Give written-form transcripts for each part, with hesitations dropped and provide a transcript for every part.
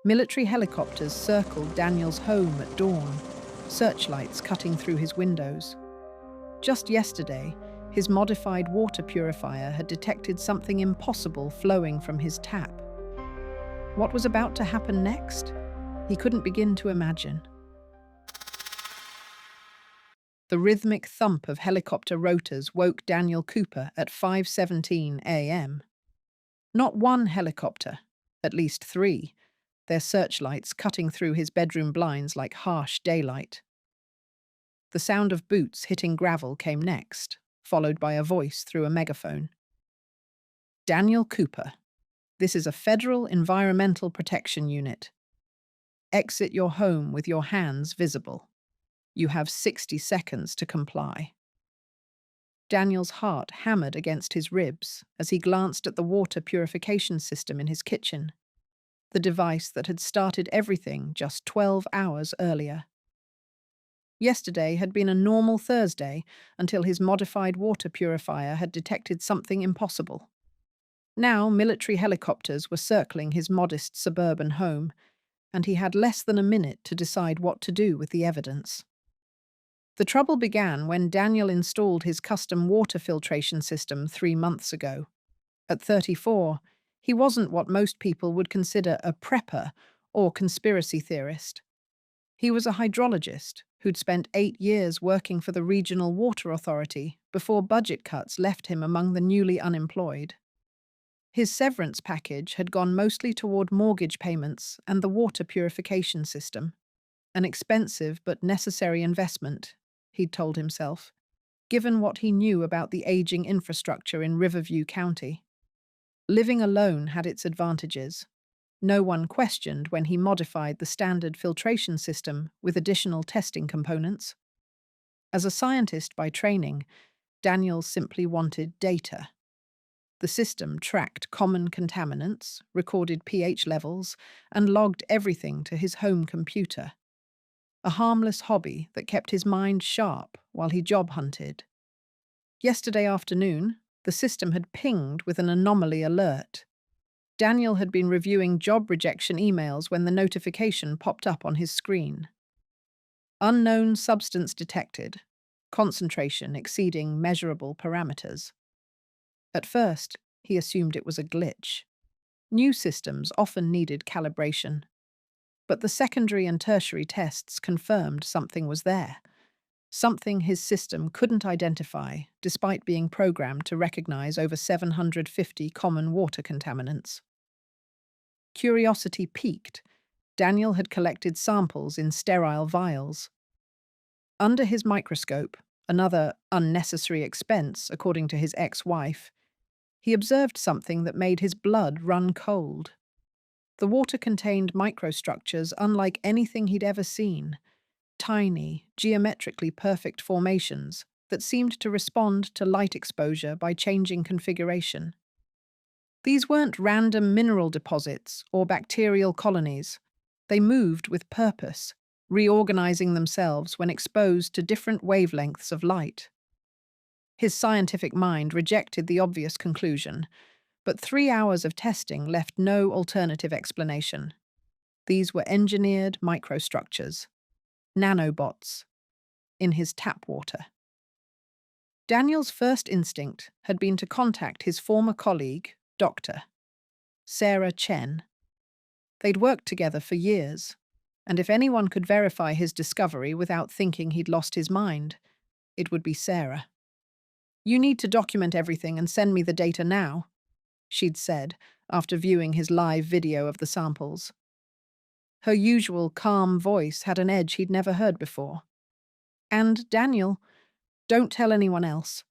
Military helicopters circled Daniel's home at dawn, searchlights cutting through his windows. Just yesterday, his modified water purifier had detected something impossible flowing from his tap. What was about to happen next? He couldn't begin to imagine. The rhythmic thump of helicopter rotors woke Daniel Cooper at 5:17 a.m. Not one helicopter, at least three, their searchlights cutting through his bedroom blinds like harsh daylight. The sound of boots hitting gravel came next, followed by a voice through a megaphone. Daniel Cooper, this is a federal environmental protection unit. Exit your home with your hands visible. You have 60 seconds to comply. Daniel's heart hammered against his ribs as he glanced at the water purification system in his kitchen, the device that had started everything just 12 hours earlier. Yesterday had been a normal Thursday until his modified water purifier had detected something impossible. Now military helicopters were circling his modest suburban home, and he had less than a minute to decide what to do with the evidence. The trouble began when Daniel installed his custom water filtration system 3 months ago. At 34, he wasn't what most people would consider a prepper or conspiracy theorist. He was a hydrologist who'd spent 8 years working for the regional water authority before budget cuts left him among the newly unemployed. His severance package had gone mostly toward mortgage payments and the water purification system, an expensive but necessary investment, he'd told himself, given what he knew about the aging infrastructure in Riverview County. Living alone had its advantages. No one questioned when he modified the standard filtration system with additional testing components. As a scientist by training, Daniel simply wanted data. The system tracked common contaminants, recorded pH levels, and logged everything to his home computer. A harmless hobby that kept his mind sharp while he job hunted. Yesterday afternoon, the system had pinged with an anomaly alert. Daniel had been reviewing job rejection emails when the notification popped up on his screen. Unknown substance detected, concentration exceeding measurable parameters. At first, he assumed it was a glitch. New systems often needed calibration. But the secondary and tertiary tests confirmed something was there. Something his system couldn't identify, despite being programmed to recognize over 750 common water contaminants. Curiosity piqued. Daniel had collected samples in sterile vials. Under his microscope, another unnecessary expense, according to his ex-wife, he observed something that made his blood run cold. The water contained microstructures unlike anything he'd ever seen. Tiny, geometrically perfect formations that seemed to respond to light exposure by changing configuration. These weren't random mineral deposits or bacterial colonies. They moved with purpose, reorganizing themselves when exposed to different wavelengths of light. His scientific mind rejected the obvious conclusion, but 3 hours of testing left no alternative explanation. These were engineered microstructures, nanobots, in his tap water. Daniel's first instinct had been to contact his former colleague, Dr. Sarah Chen. They'd worked together for years, and if anyone could verify his discovery without thinking he'd lost his mind, it would be Sarah. "You need to document everything and send me the data now," she'd said after viewing his live video of the samples. Her usual calm voice had an edge he'd never heard before. "And, Daniel, don't tell anyone else.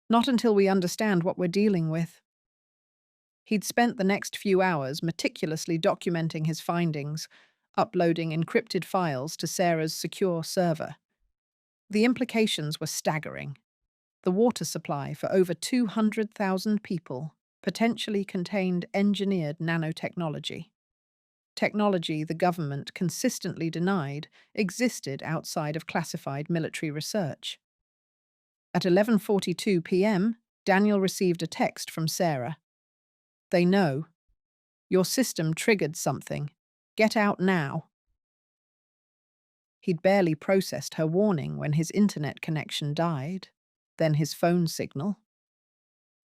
Not until we understand what we're dealing with." He'd spent the next few hours meticulously documenting his findings, uploading encrypted files to Sarah's secure server. The implications were staggering. The water supply for over 200,000 people potentially contained engineered nanotechnology. Technology the government consistently denied existed outside of classified military research. At 11:42 p.m., Daniel received a text from Sarah. "They know. Your system triggered something. Get out now." He'd barely processed her warning when his internet connection died, then his phone signal.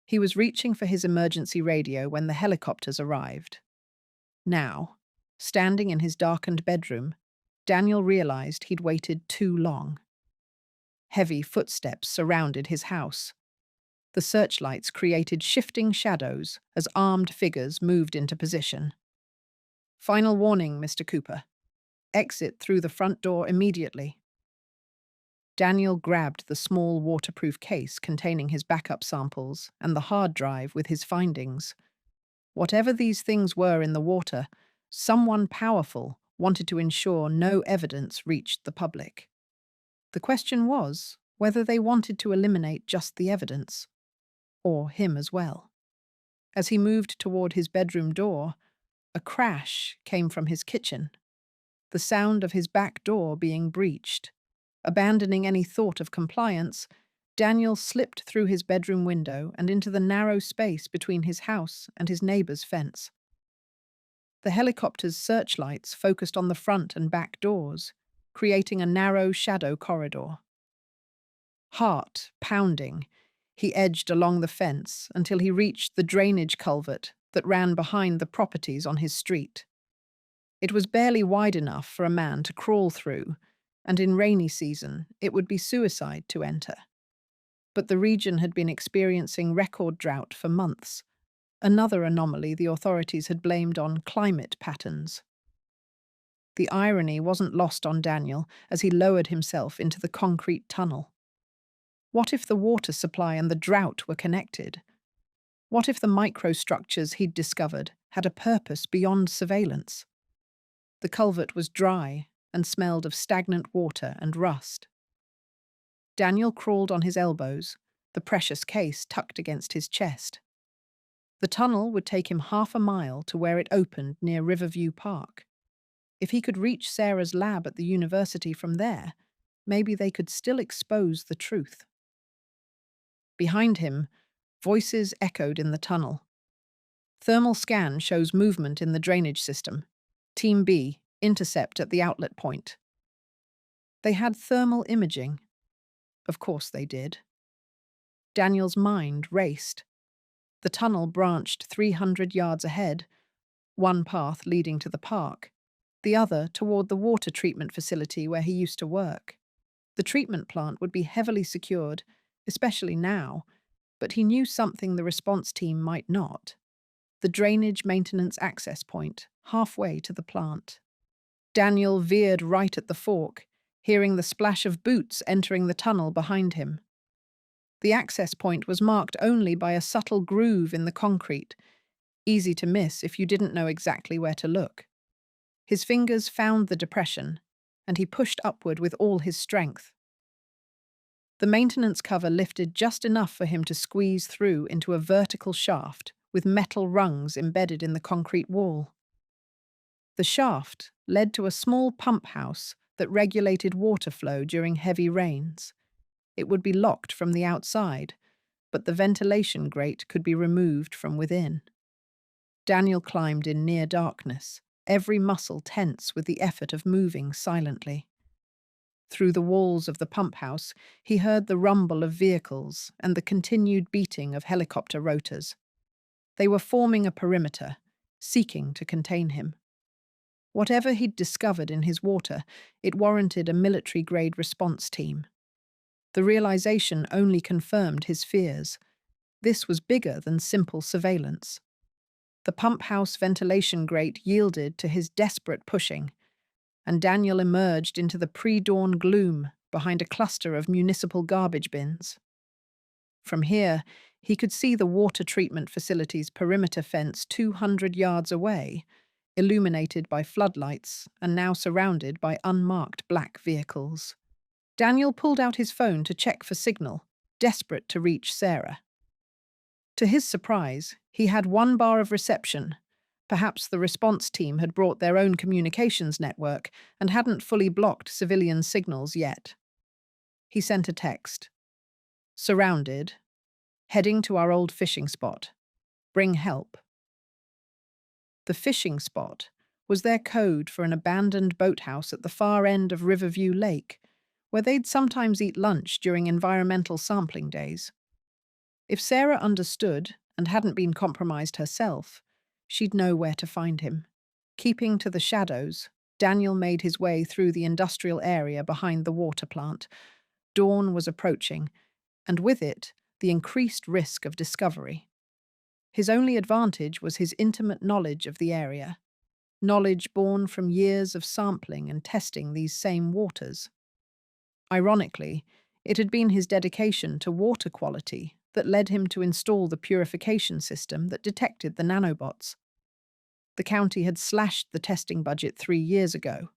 He was reaching for his emergency radio when the helicopters arrived. Now, standing in his darkened bedroom, Daniel realized he'd waited too long. Heavy footsteps surrounded his house. The searchlights created shifting shadows as armed figures moved into position. "Final warning, Mr. Cooper. Exit through the front door immediately." Daniel grabbed the small waterproof case containing his backup samples and the hard drive with his findings. Whatever these things were in the water, someone powerful wanted to ensure no evidence reached the public. The question was whether they wanted to eliminate just the evidence, or him as well. As he moved toward his bedroom door, a crash came from his kitchen, the sound of his back door being breached. Abandoning any thought of compliance, Daniel slipped through his bedroom window and into the narrow space between his house and his neighbor's fence. The helicopter's searchlights focused on the front and back doors, creating a narrow shadow corridor. Heart pounding, he edged along the fence until he reached the drainage culvert that ran behind the properties on his street. It was barely wide enough for a man to crawl through, and in rainy season it would be suicide to enter. But the region had been experiencing record drought for months, another anomaly the authorities had blamed on climate patterns. The irony wasn't lost on Daniel as he lowered himself into the concrete tunnel. What if the water supply and the drought were connected? What if the microstructures he'd discovered had a purpose beyond surveillance? The culvert was dry and smelled of stagnant water and rust. Daniel crawled on his elbows, the precious case tucked against his chest. The tunnel would take him half a mile to where it opened near Riverview Park. If he could reach Sarah's lab at the university from there, maybe they could still expose the truth. Behind him, voices echoed in the tunnel. "Thermal scan shows movement in the drainage system. Team B, intercept at the outlet point." They had thermal imaging. Of course they did. Daniel's mind raced. The tunnel branched 300 yards ahead, one path leading to the park, the other toward the water treatment facility where he used to work. The treatment plant would be heavily secured, especially now, but he knew something the response team might not: the drainage maintenance access point, halfway to the plant. Daniel veered right at the fork, hearing the splash of boots entering the tunnel behind him. The access point was marked only by a subtle groove in the concrete, easy to miss if you didn't know exactly where to look. His fingers found the depression, and he pushed upward with all his strength. The maintenance cover lifted just enough for him to squeeze through into a vertical shaft with metal rungs embedded in the concrete wall. The shaft led to a small pump house that regulated water flow during heavy rains. It would be locked from the outside, but the ventilation grate could be removed from within. Daniel climbed in near darkness, every muscle tense with the effort of moving silently. Through the walls of the pump house, he heard the rumble of vehicles and the continued beating of helicopter rotors. They were forming a perimeter, seeking to contain him. Whatever he'd discovered in his water, it warranted a military-grade response team. The realization only confirmed his fears. This was bigger than simple surveillance. The pump house ventilation grate yielded to his desperate pushing, and Daniel emerged into the pre-dawn gloom behind a cluster of municipal garbage bins. From here, he could see the water treatment facility's perimeter fence 200 yards away, illuminated by floodlights and now surrounded by unmarked black vehicles. Daniel pulled out his phone to check for signal, desperate to reach Sarah. To his surprise, he had one bar of reception. Perhaps the response team had brought their own communications network and hadn't fully blocked civilian signals yet. He sent a text. "Surrounded. Heading to our old fishing spot. Bring help." The fishing spot was their code for an abandoned boathouse at the far end of Riverview Lake, where they'd sometimes eat lunch during environmental sampling days. If Sarah understood and hadn't been compromised herself, she'd know where to find him. Keeping to the shadows, Daniel made his way through the industrial area behind the water plant. Dawn was approaching, and with it, the increased risk of discovery. His only advantage was his intimate knowledge of the area, knowledge born from years of sampling and testing these same waters. Ironically, it had been his dedication to water quality that led him to install the purification system that detected the nanobots. The county had slashed the testing budget 3 years ago,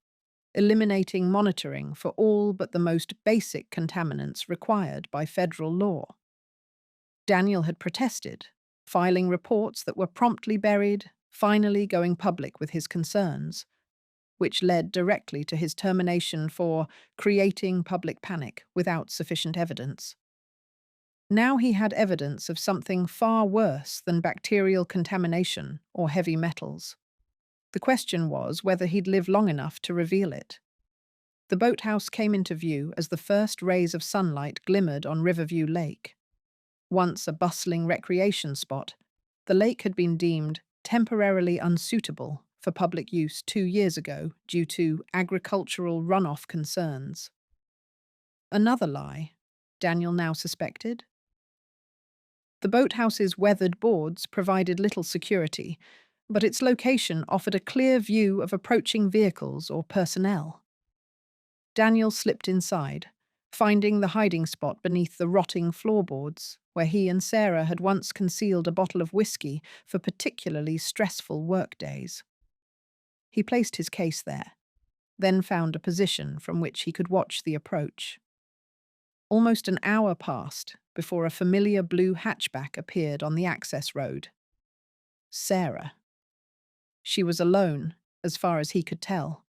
eliminating monitoring for all but the most basic contaminants required by federal law. Daniel had protested, filing reports that were promptly buried, finally going public with his concerns, which led directly to his termination for creating public panic without sufficient evidence. Now he had evidence of something far worse than bacterial contamination or heavy metals. The question was whether he'd live long enough to reveal it. The boathouse came into view as the first rays of sunlight glimmered on Riverview Lake. Once a bustling recreation spot, the lake had been deemed temporarily unsuitable for public use 2 years ago due to agricultural runoff concerns. Another lie, Daniel now suspected. The boathouse's weathered boards provided little security, but its location offered a clear view of approaching vehicles or personnel. Daniel slipped inside, finding the hiding spot beneath the rotting floorboards, where he and Sarah had once concealed a bottle of whiskey for particularly stressful work days. He placed his case there, then found a position from which he could watch the approach. Almost an hour passed before a familiar blue hatchback appeared on the access road. Sarah. She was alone, as far as he could tell.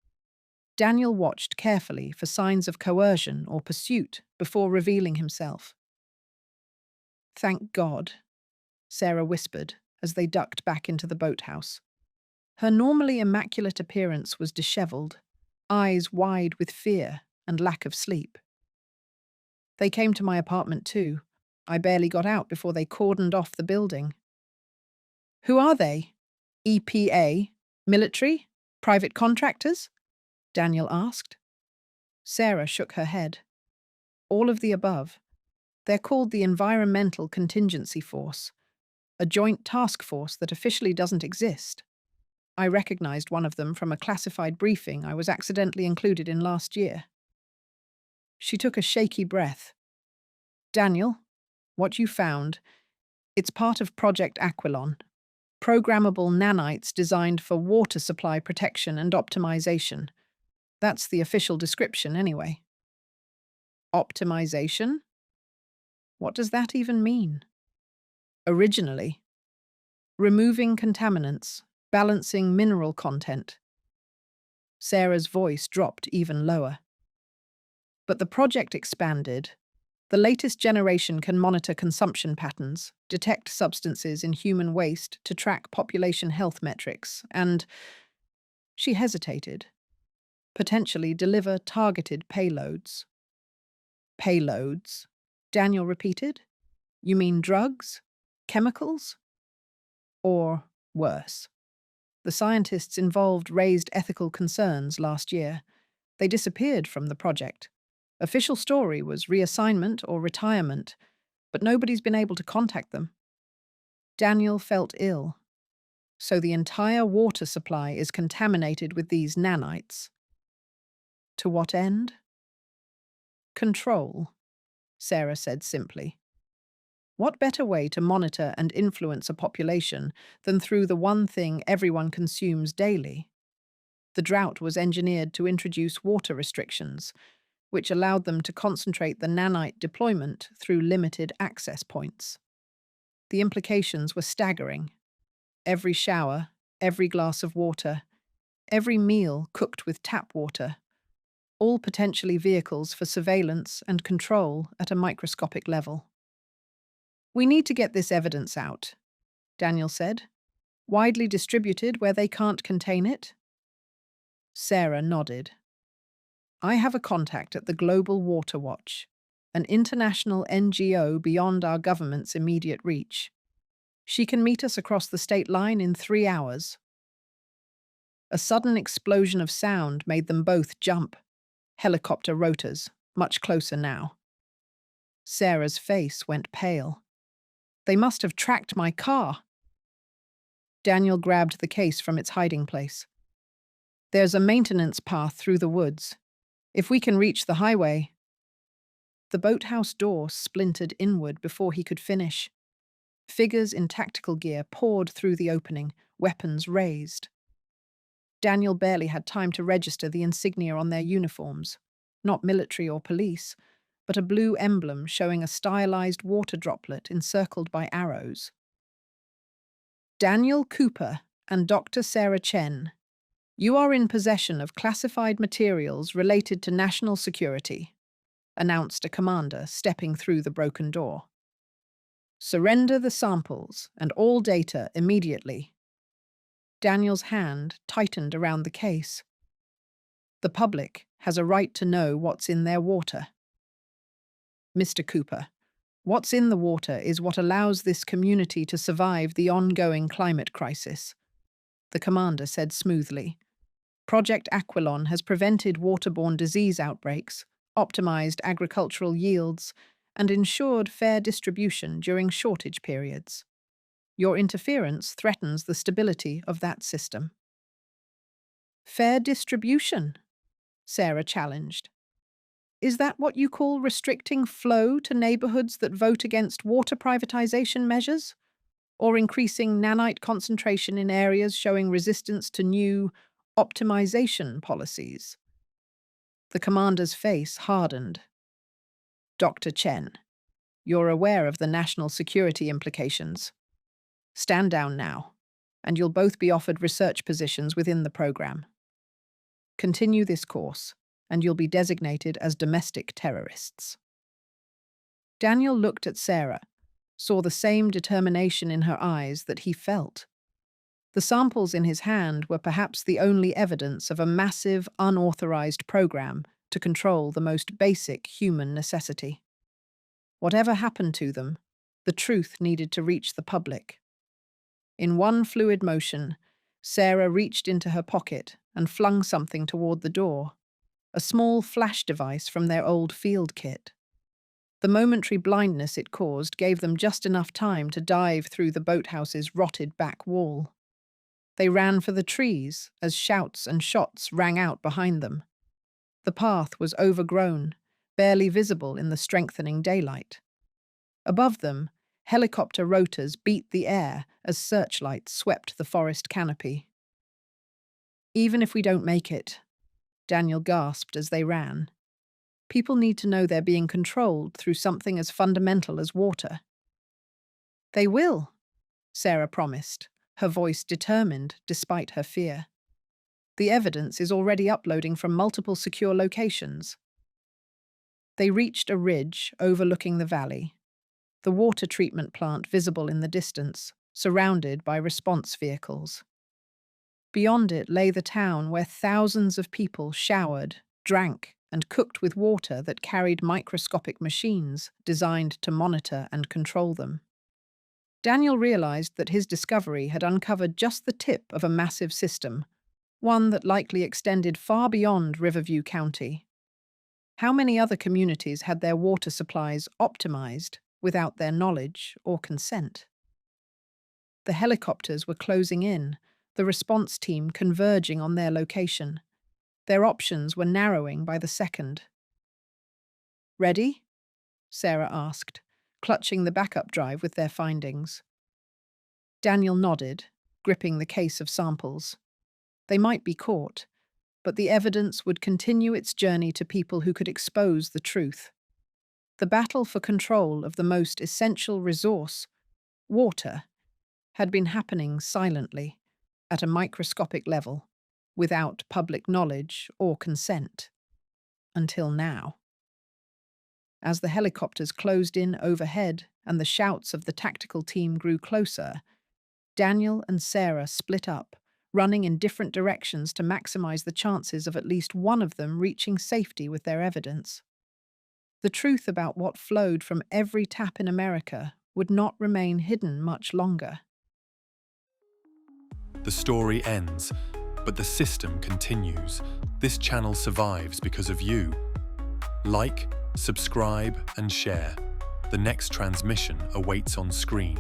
Daniel watched carefully for signs of coercion or pursuit before revealing himself. "Thank God," Sarah whispered as they ducked back into the boathouse. Her normally immaculate appearance was disheveled, eyes wide with fear and lack of sleep. "They came to my apartment too. I barely got out before they cordoned off the building." "Who are they? EPA? Military? Private contractors?" Daniel asked. Sarah shook her head. "All of the above. They're called the Environmental Contingency Force, a joint task force that officially doesn't exist. I recognized one of them from a classified briefing I was accidentally included in last year." She took a shaky breath. "Daniel, what you found, it's part of Project Aquilon, programmable nanites designed for water supply protection and optimization. That's the official description, anyway." Optimization? What does that even mean? "Originally, removing contaminants, balancing mineral content." Sarah's voice dropped even lower. "But the project expanded. The latest generation can monitor consumption patterns, detect substances in human waste to track population health metrics, and—" She hesitated. "Potentially deliver targeted payloads." "Payloads?" Daniel repeated. "You mean drugs? Chemicals? Or worse?" The scientists involved raised ethical concerns last year. They disappeared from the project. Official story was reassignment or retirement, but nobody's been able to contact them. Daniel felt ill. So the entire water supply is contaminated with these nanites. To what end? "Control," Sarah said simply. "What better way to monitor and influence a population than through the one thing everyone consumes daily?" The drought was engineered to introduce water restrictions, which allowed them to concentrate the nanite deployment through limited access points. The implications were staggering. Every shower, every glass of water, every meal cooked with tap water, all potentially vehicles for surveillance and control at a microscopic level. "We need to get this evidence out," Daniel said. "Widely distributed where they can't contain it. Sarah nodded. I have a contact at the Global Water Watch, an international NGO beyond our government's immediate reach. She can meet us across the state line in 3 hours. A sudden explosion of sound made them both jump. Helicopter rotors, much closer now. Sarah's face went pale. They must have tracked my car. Daniel grabbed the case from its hiding place. There's a maintenance path through the woods. If we can reach the highway. The boathouse door splintered inward before he could finish. Figures in tactical gear poured through the opening, weapons raised. Daniel barely had time to register the insignia on their uniforms. Not military or police, but a blue emblem showing a stylized water droplet encircled by arrows. Daniel Cooper and Dr. Sarah Chen, you are in possession of classified materials related to national security, announced a commander stepping through the broken door. Surrender the samples and all data immediately. Daniel's hand tightened around the case. The public has a right to know what's in their water. Mr. Cooper, what's in the water is what allows this community to survive the ongoing climate crisis, the commander said smoothly. Project Aquilon has prevented waterborne disease outbreaks, optimized agricultural yields, and ensured fair distribution during shortage periods. Your interference threatens the stability of that system. Fair distribution? Sarah challenged. Is that what you call restricting flow to neighborhoods that vote against water privatization measures? Or increasing nanite concentration in areas showing resistance to new optimization policies? The commander's face hardened. Dr. Chen, you're aware of the national security implications. Stand down now, and you'll both be offered research positions within the program. Continue this course, and you'll be designated as domestic terrorists. Daniel looked at Sarah, saw the same determination in her eyes that he felt. The samples in his hand were perhaps the only evidence of a massive, unauthorized program to control the most basic human necessity. Whatever happened to them, the truth needed to reach the public. In one fluid motion, Sarah reached into her pocket and flung something toward the door, a small flash device from their old field kit. The momentary blindness it caused gave them just enough time to dive through the boathouse's rotted back wall. They ran for the trees as shouts and shots rang out behind them. The path was overgrown, barely visible in the strengthening daylight. Above them, helicopter rotors beat the air as searchlights swept the forest canopy. Even if we don't make it, Daniel gasped as they ran. People need to know they're being controlled through something as fundamental as water. They will, Sarah promised, her voice determined despite her fear. The evidence is already uploading from multiple secure locations. They reached a ridge overlooking the valley, the water treatment plant visible in the distance, surrounded by response vehicles. Beyond it lay the town where thousands of people showered, drank, and cooked with water that carried microscopic machines designed to monitor and control them. Daniel realized that his discovery had uncovered just the tip of a massive system, one that likely extended far beyond Riverview County. How many other communities had their water supplies optimized without their knowledge or consent? The helicopters were closing in, the response team converging on their location. Their options were narrowing by the second. Ready? Sarah asked, clutching the backup drive with their findings. Daniel nodded, gripping the case of samples. They might be caught, but the evidence would continue its journey to people who could expose the truth. The battle for control of the most essential resource, water, had been happening silently, at a microscopic level, without public knowledge or consent. Until now. As the helicopters closed in overhead and the shouts of the tactical team grew closer, Daniel and Sarah split up, running in different directions to maximize the chances of at least one of them reaching safety with their evidence. The truth about what flowed from every tap in America would not remain hidden much longer. The story ends, but the system continues. This channel survives because of you. Like, subscribe, and share. The next transmission awaits on screen.